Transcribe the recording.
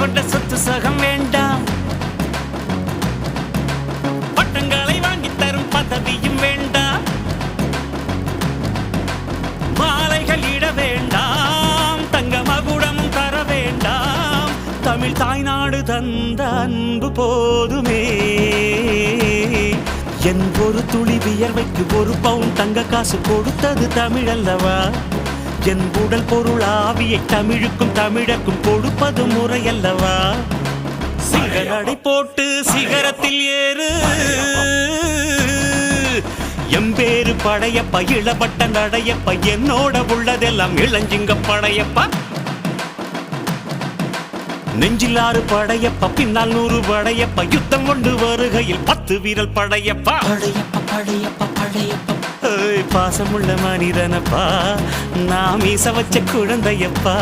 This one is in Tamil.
கொண்ட சொத்து சகம் வேண்டாம், பட்டங்களை வாங்கி தரும் பதவியும் வேண்டாம், மாலைகள் இட வேண்டாம், தங்க மகுடமும் தர வேண்டாம், தமிழ் தாய்நாடு தந்த அன்பு போதுமே. என் ஒரு துளி வியர்வைக்கு ஒரு பவுன் தங்க காசு கொடுத்தது தமிழ் அல்லவா? என் உடல் பொருள் ஆவியை தமிழுக்கும் தமிழக்கும் கொடுப்பது முறையல்லவா? சிகரடை போட்டு சிகரத்தில் ஏறு, எம்பேரு படையப்பா, இளப்பட்ட நடையப்பா, என்னோட உள்ளதெல்லாம் இளஞ்சிங்க படையப்பா. நெஞ்சில் 6 படையப்பா, பின்னால் 100 படையப்பா, யுத்தம் கொண்டு வருகையில் 10 வீரல் படையப்பா. படையப்பா படையப்பா படையப்பா, பாசமுள்ள மனிதனப்பா, நாம் மீச வச்ச குழந்தையப்பா.